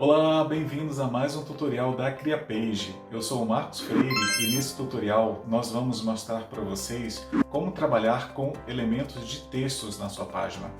Olá, bem-vindos a mais um tutorial da CriaPage. Eu sou o Marcos Freire e nesse tutorial nós vamos mostrar para vocês como trabalhar com elementos de textos na sua página.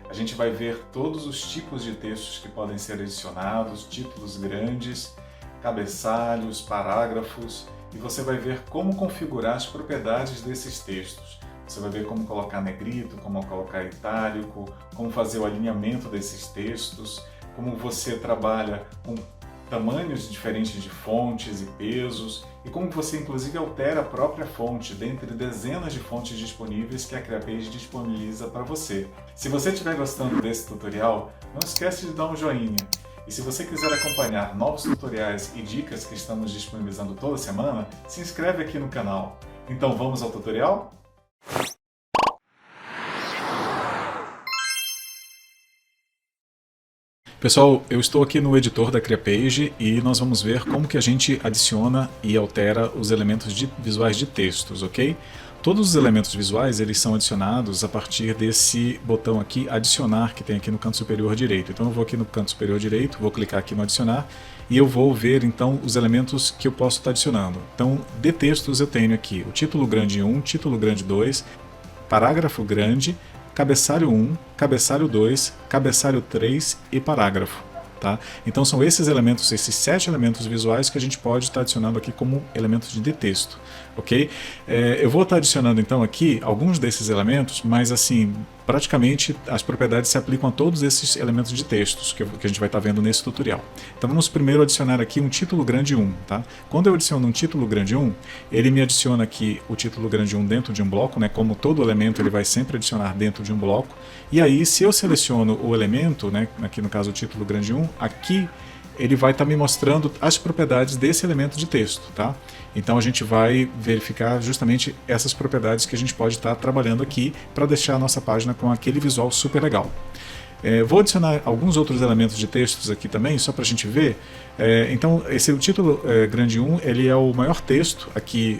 A gente vai ver todos os tipos de textos que podem ser adicionados, títulos grandes, cabeçalhos, parágrafos, e você vai ver como configurar as propriedades desses textos. Você vai ver como colocar negrito, como colocar itálico, como fazer o alinhamento desses textos, como você trabalha com tamanhos diferentes de fontes e pesos, e como você inclusive altera a própria fonte dentre dezenas de fontes disponíveis que a CriaPage disponibiliza para você. Se você estiver gostando desse tutorial, não esquece de dar um joinha. E se você quiser acompanhar novos tutoriais e dicas que estamos disponibilizando toda semana, se inscreve aqui no canal. Então vamos ao tutorial? Pessoal, eu estou aqui no editor da CriaPage e nós vamos ver como que a gente adiciona e altera os elementos visuais de textos, ok? Todos os elementos visuais eles são adicionados a partir desse botão aqui, adicionar, que tem aqui no canto superior direito. Então eu vou aqui no canto superior direito, vou clicar aqui no adicionar e eu vou ver então os elementos que eu posso estar adicionando. Então de textos eu tenho aqui o título grande 1, título grande 2, parágrafo grande, cabeçalho 1, cabeçalho 2, cabeçalho 3 e parágrafo. Tá? Então são esses elementos, esses 7 elementos visuais que a gente pode estar adicionando aqui como elementos de texto. Ok? Eu vou estar adicionando então aqui alguns desses elementos, mas assim, praticamente as propriedades se aplicam a todos esses elementos de textos que a gente vai estar vendo nesse tutorial. Então vamos primeiro adicionar aqui um título grande 1. Tá? Quando eu adiciono um título grande 1, ele me adiciona aqui o título grande 1 dentro de um bloco, né? Como todo elemento ele vai sempre adicionar dentro de um bloco. E aí se eu seleciono o elemento, né? Aqui no caso o título grande 1, aqui ele vai estar me mostrando as propriedades desse elemento de texto. Tá? Então a gente vai verificar justamente essas propriedades que a gente pode estar trabalhando aqui para deixar a nossa página com aquele visual super legal. Vou adicionar alguns outros elementos de textos aqui também, só para a gente ver. Então, o título grande 1, ele é o maior texto aqui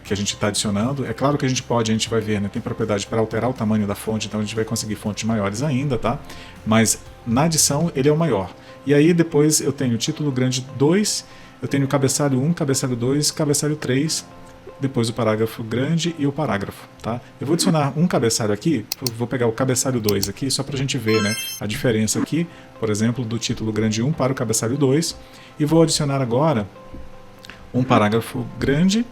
que a gente está adicionando. É claro que a gente vai ver, né, tem propriedade para alterar o tamanho da fonte, então a gente vai conseguir fontes maiores ainda, tá? Mas na adição ele é o maior. E aí depois eu tenho o título grande 2, eu tenho o cabeçalho 1, cabeçalho 2, cabeçalho 3, depois o parágrafo grande e o parágrafo. Tá? Eu vou adicionar um cabeçalho aqui, vou pegar o cabeçalho 2 aqui, só para a gente ver, né, a diferença aqui, por exemplo, do título grande 1 para o cabeçalho 2, e vou adicionar agora um parágrafo grande,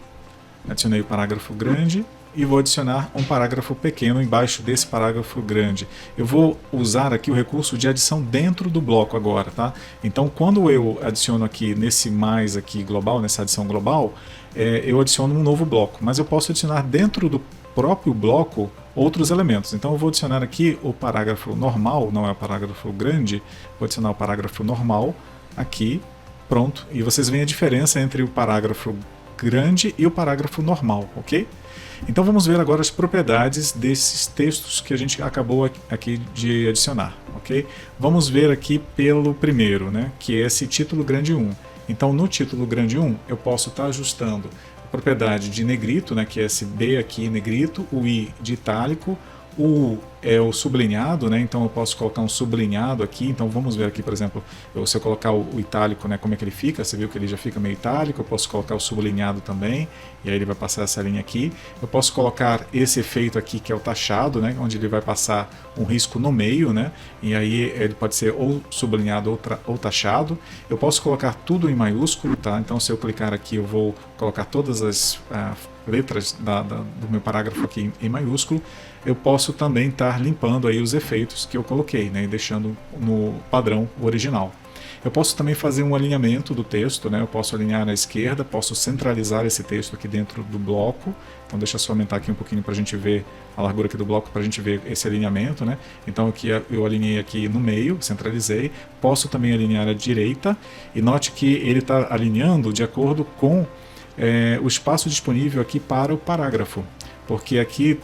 adicionei o parágrafo grande, e vou adicionar um parágrafo pequeno embaixo desse parágrafo grande. Eu vou usar aqui o recurso de adição dentro do bloco agora, tá? Então, quando eu adiciono aqui nesse mais aqui global, nessa adição global, eu adiciono um novo bloco, mas eu posso adicionar dentro do próprio bloco outros elementos. Então, eu vou adicionar aqui o parágrafo normal, não é o parágrafo grande, vou adicionar o parágrafo normal aqui, pronto. E vocês veem a diferença entre o parágrafo grande e o parágrafo normal, ok? Então vamos ver agora as propriedades desses textos que a gente acabou aqui de adicionar, ok? Vamos ver aqui pelo primeiro, né, que é esse título grande 1. Então no título grande 1 eu posso estar ajustando a propriedade de negrito, né, que é esse B aqui negrito, o I de itálico, o U é o sublinhado, né? Então eu posso colocar um sublinhado aqui. Então vamos ver aqui, por exemplo, se eu colocar o itálico, né, como é que ele fica. Você viu que ele já fica meio itálico. Eu posso colocar o sublinhado também, e aí ele vai passar essa linha aqui. Eu posso colocar esse efeito aqui, que é o taxado, né, onde ele vai passar um risco no meio, né, e aí ele pode ser ou sublinhado ou taxado. Eu posso colocar tudo em maiúsculo, tá? Então se eu clicar aqui eu vou colocar todas as letras do meu parágrafo aqui em maiúsculo. Eu posso também estar limpando aí os efeitos que eu coloquei, né, e deixando no padrão original. Eu posso também fazer um alinhamento do texto, né, eu posso alinhar na esquerda, posso centralizar esse texto aqui dentro do bloco. Então deixa eu só aumentar aqui um pouquinho para a gente ver a largura aqui do bloco, para a gente ver esse alinhamento, né? Então aqui eu alinhei aqui no meio, centralizei. Posso também alinhar à direita, e note que ele está alinhando de acordo com o espaço disponível aqui para o parágrafo. Porque aqui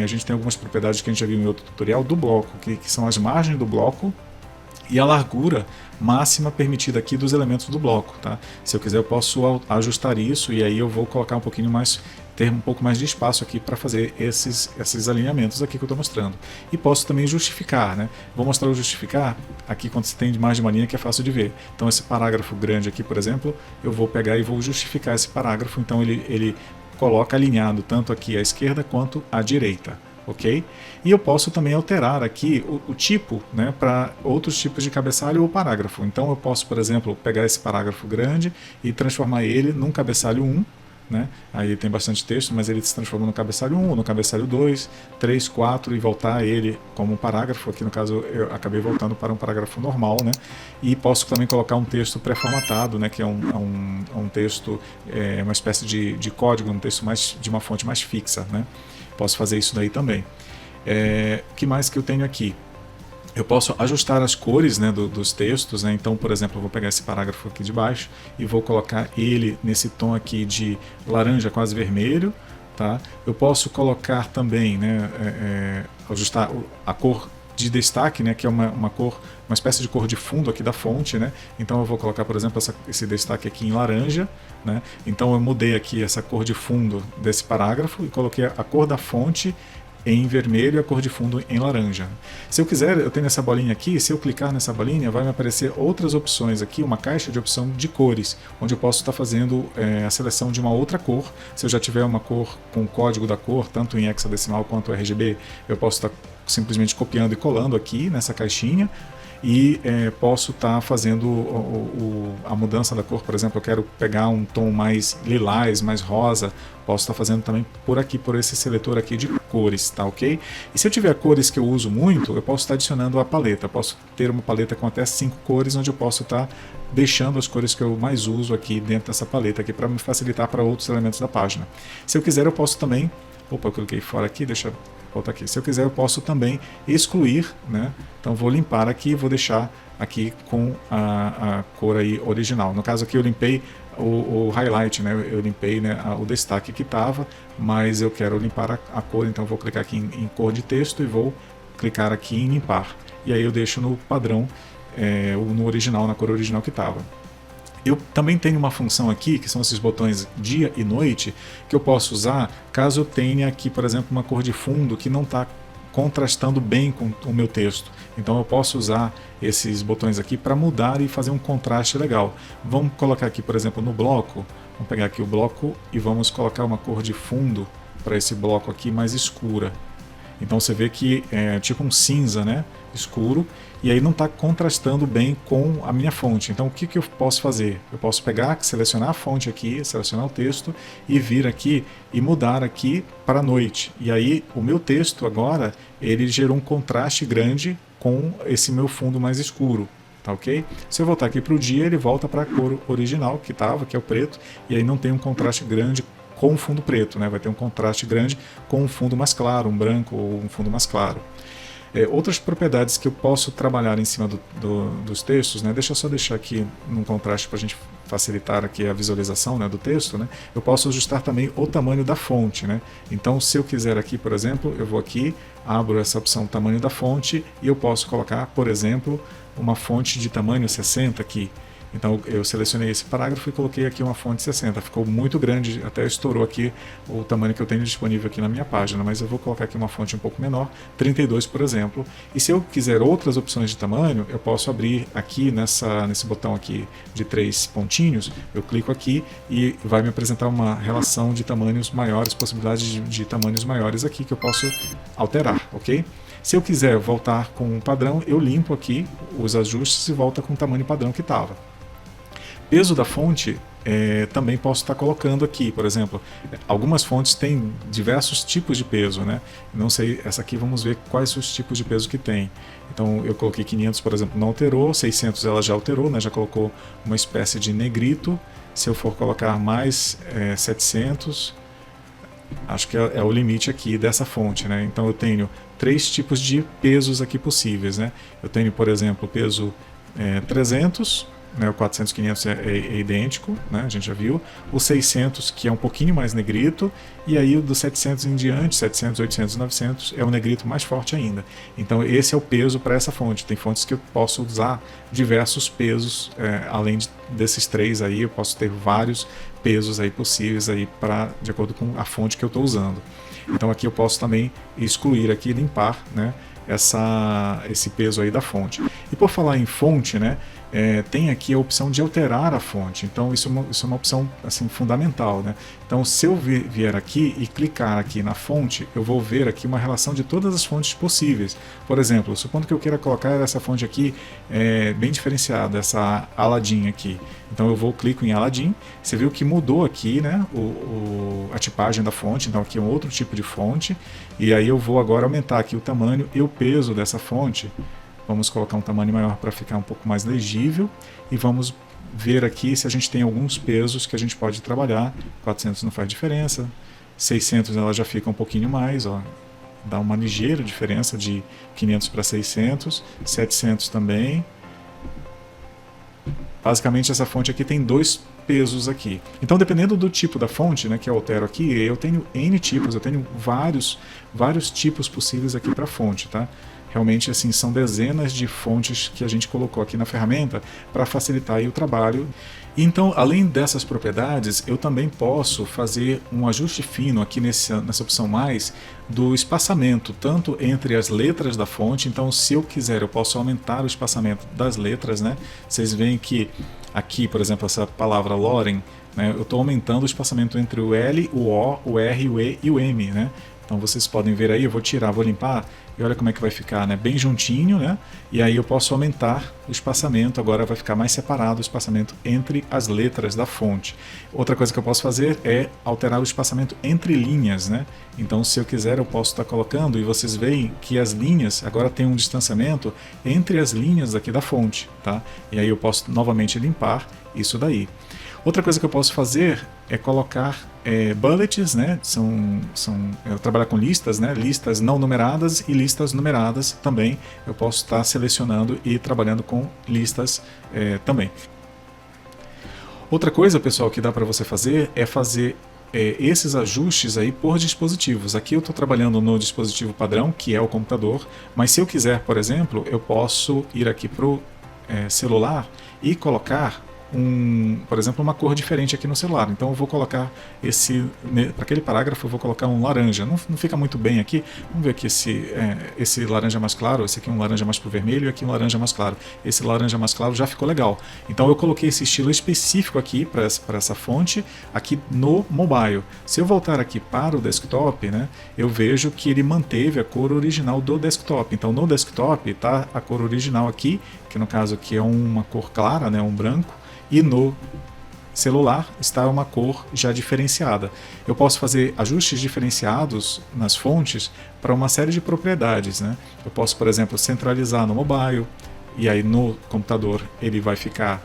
a gente tem algumas propriedades que a gente já viu em outro tutorial do bloco, que são as margens do bloco e a largura máxima permitida aqui dos elementos do bloco. Tá? Se eu quiser eu posso ajustar isso, e aí eu vou colocar um pouquinho mais ter um pouco mais de espaço aqui para fazer esses alinhamentos aqui que eu estou mostrando. E posso também justificar, né? Vou mostrar o justificar aqui quando você tem mais de uma linha, que é fácil de ver. Então esse parágrafo grande aqui, por exemplo, eu vou pegar e vou justificar esse parágrafo, então ele coloca alinhado tanto aqui à esquerda quanto à direita. Ok? E eu posso também alterar aqui o tipo, né, para outros tipos de cabeçalho ou parágrafo. Então eu posso, por exemplo, pegar esse parágrafo grande e transformar ele num cabeçalho 1, né? Aí tem bastante texto, mas ele se transforma no cabeçalho 1, no cabeçalho 2, 3, 4 e voltar ele como um parágrafo. Aqui no caso eu acabei voltando para um parágrafo normal, né? E posso também colocar um texto pré-formatado, né, que é um texto, uma espécie de código, um texto de uma fonte mais fixa, né? Posso fazer isso daí também. O que mais que eu tenho aqui? Eu posso ajustar as cores, né, dos textos, né? Então, por exemplo, eu vou pegar esse parágrafo aqui de baixo e vou colocar ele nesse tom aqui de laranja quase vermelho. Tá? Eu posso colocar também, né, ajustar a cor de destaque, né, que é uma cor, uma espécie de cor de fundo aqui da fonte, né? Então eu vou colocar, por exemplo, esse destaque aqui em laranja, né? Então eu mudei aqui essa cor de fundo desse parágrafo e coloquei a cor da fonte em vermelho e a cor de fundo em laranja. Se eu quiser, eu tenho essa bolinha aqui, se eu clicar nessa bolinha, vai me aparecer outras opções aqui, uma caixa de opção de cores, onde eu posso estar fazendo a seleção de uma outra cor. Se eu já tiver uma cor com o código da cor, tanto em hexadecimal quanto RGB, eu posso estar simplesmente copiando e colando aqui nessa caixinha. E posso estar fazendo a mudança da cor. Por exemplo, eu quero pegar um tom mais lilás, mais rosa, posso estar fazendo também por aqui, por esse seletor aqui de cores, tá ok? E se eu tiver cores que eu uso muito, eu posso estar adicionando a paleta. Posso ter uma paleta com até 5 cores, onde eu posso estar deixando as cores que eu mais uso aqui dentro dessa paleta aqui, para me facilitar para outros elementos da página. Se eu quiser, eu posso também... Opa, eu cliquei fora aqui, deixa eu voltar aqui. Se eu quiser, eu posso também excluir, né? Então vou limpar aqui e vou deixar aqui com a cor aí original. No caso aqui eu limpei o highlight, né? Eu limpei, né, o destaque que estava, mas eu quero limpar a cor, então vou clicar aqui em cor de texto e vou clicar aqui em limpar. E aí eu deixo no padrão, no original, na cor original que estava. Eu também tenho uma função aqui, que são esses botões dia e noite, que eu posso usar caso eu tenha aqui, por exemplo, uma cor de fundo que não está contrastando bem com o meu texto. Então eu posso usar esses botões aqui para mudar e fazer um contraste legal. Vamos colocar aqui, por exemplo, no bloco, vamos pegar aqui o bloco e vamos colocar uma cor de fundo para esse bloco aqui mais escura. Então você vê que é tipo um cinza, né, escuro, e aí não está contrastando bem com a minha fonte. Então o que eu posso fazer? Eu posso pegar, selecionar a fonte aqui, selecionar o texto e vir aqui e mudar aqui para noite. E aí o meu texto agora, ele gerou um contraste grande com esse meu fundo mais escuro. Tá ok? Se eu voltar aqui para o dia, ele volta para a cor original que estava, que é o preto, e aí não tem um contraste grande com o fundo preto, né? Vai ter um contraste grande com um fundo mais claro, um branco ou um fundo mais claro. Outras propriedades que eu posso trabalhar em cima dos textos, né? Deixa eu só deixar aqui num contraste para a gente facilitar aqui a visualização, né, do texto, né? Eu posso ajustar também o tamanho da fonte, né? Então, se eu quiser aqui, por exemplo, eu vou aqui, abro essa opção tamanho da fonte e eu posso colocar, por exemplo, uma fonte de tamanho 60 aqui. Então eu selecionei esse parágrafo e coloquei aqui uma fonte 60, ficou muito grande, até estourou aqui o tamanho que eu tenho disponível aqui na minha página, mas eu vou colocar aqui uma fonte um pouco menor, 32 por exemplo, e se eu quiser outras opções de tamanho, eu posso abrir aqui nesse botão aqui de 3 pontinhos, eu clico aqui e vai me apresentar uma relação de tamanhos maiores, possibilidades de tamanhos maiores aqui que eu posso alterar, ok? Se eu quiser voltar com um padrão, eu limpo aqui os ajustes e volta com o tamanho padrão que estava. Peso da fonte, também posso estar colocando aqui, por exemplo, algumas fontes têm diversos tipos de peso, né? Não sei, essa aqui vamos ver quais os tipos de peso que tem. Então eu coloquei 500, por exemplo, não alterou, 600 ela já alterou, né? Já colocou uma espécie de negrito. Se eu for colocar mais 700, acho que é o limite aqui dessa fonte, né? Então eu tenho 3 tipos de pesos aqui possíveis, né? Eu tenho, por exemplo, o peso 300, né, o 400, 500 é idêntico, né, a gente já viu, o 600 que é um pouquinho mais negrito, e aí o do 700 em diante, 700, 800, 900 é um negrito mais forte ainda. Então esse é o peso para essa fonte. Tem fontes que eu posso usar diversos pesos, além desses 3 aí, eu posso ter vários pesos aí possíveis aí de acordo com a fonte que eu estou usando. Então aqui eu posso também excluir aqui, limpar, né, esse peso aí da fonte. E por falar em fonte, né, tem aqui a opção de alterar a fonte. Então isso é uma opção assim, fundamental, né? Então se eu vier aqui e clicar aqui na fonte, eu vou ver aqui uma relação de todas as fontes possíveis. Por exemplo, supondo que eu queira colocar essa fonte aqui bem diferenciada, essa Aladdin aqui. Então eu clico em Aladdin, você viu que mudou aqui, né, a tipagem da fonte, então aqui é um outro tipo de fonte, e aí eu vou agora aumentar aqui o tamanho e o peso dessa fonte. Vamos colocar um tamanho maior para ficar um pouco mais legível e vamos ver aqui se a gente tem alguns pesos que a gente pode trabalhar. 400 não faz diferença, 600 ela já fica um pouquinho mais, ó, dá uma ligeira diferença de 500 para 600, 700 também. Basicamente essa fonte aqui tem 2 pesos aqui. Então dependendo do tipo da fonte, né, que eu altero aqui, eu tenho N tipos, eu tenho vários tipos possíveis aqui para fonte, tá? Realmente assim, são dezenas de fontes que a gente colocou aqui na ferramenta para facilitar aí o trabalho. Então, além dessas propriedades, eu também posso fazer um ajuste fino aqui nessa opção mais do espaçamento, tanto entre as letras da fonte. Então, se eu quiser, eu posso aumentar o espaçamento das letras, né? Vocês veem que aqui, por exemplo, essa palavra Loren, né, eu estou aumentando o espaçamento entre o L, o O, o R, o E e o M, né? Então vocês podem ver aí, eu vou tirar, vou limpar, e olha como é que vai ficar, né? Bem juntinho, né? E aí eu posso aumentar o espaçamento, agora vai ficar mais separado o espaçamento entre as letras da fonte. Outra coisa que eu posso fazer é alterar o espaçamento entre linhas, né? Então se eu quiser eu posso estar colocando, e vocês veem que as linhas agora tem um distanciamento entre as linhas aqui da fonte, tá? E aí eu posso novamente limpar isso daí. Outra coisa que eu posso fazer é colocar bullets, né? Eu trabalho com listas, né? Listas não numeradas e listas numeradas também. Eu posso estar selecionando e trabalhando com listas também. Outra coisa, pessoal, que dá para você fazer é fazer esses ajustes aí por dispositivos. Aqui eu estou trabalhando no dispositivo padrão, que é o computador, mas se eu quiser, por exemplo, eu posso ir aqui para o celular e colocar por exemplo, uma cor diferente aqui no celular. Então eu vou colocar para aquele parágrafo eu vou colocar um laranja. Não fica muito bem aqui. Vamos ver aqui esse laranja mais claro, esse aqui é um laranja mais pro vermelho e aqui um laranja mais claro. Esse laranja mais claro já ficou legal. Então eu coloquei esse estilo específico aqui para essa fonte aqui no mobile. Se eu voltar aqui para o desktop, né, eu vejo que ele manteve a cor original do desktop. Então no desktop está a cor original aqui, que no caso aqui é uma cor clara, né, um branco. E no celular está uma cor já diferenciada. Eu posso fazer ajustes diferenciados nas fontes para uma série de propriedades, né? Eu posso, por exemplo, centralizar no mobile, e aí no computador ele vai ficar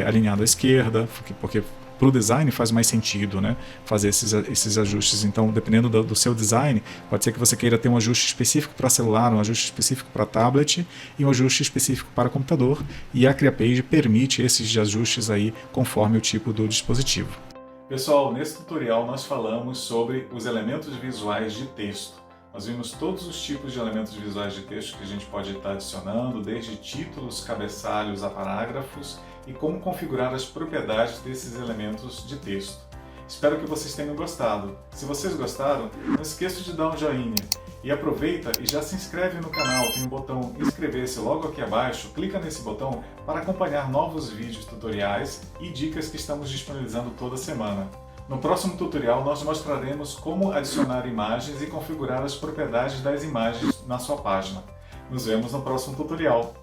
alinhado à esquerda, porque para o design faz mais sentido, né, fazer esses ajustes. Então, dependendo do seu design, pode ser que você queira ter um ajuste específico para celular, um ajuste específico para tablet e um ajuste específico para computador, e a CreaPage permite esses ajustes aí conforme o tipo do dispositivo. Pessoal, nesse tutorial nós falamos sobre os elementos visuais de texto. Nós vimos todos os tipos de elementos visuais de texto que a gente pode estar adicionando, desde títulos, cabeçalhos a parágrafos, e como configurar as propriedades desses elementos de texto. Espero que vocês tenham gostado. Se vocês gostaram, não esqueça de dar um joinha. E aproveita e já se inscreve no canal, tem um botão inscrever-se logo aqui abaixo, clica nesse botão para acompanhar novos vídeos tutoriais e dicas que estamos disponibilizando toda semana. No próximo tutorial nós mostraremos como adicionar imagens e configurar as propriedades das imagens na sua página. Nos vemos no próximo tutorial.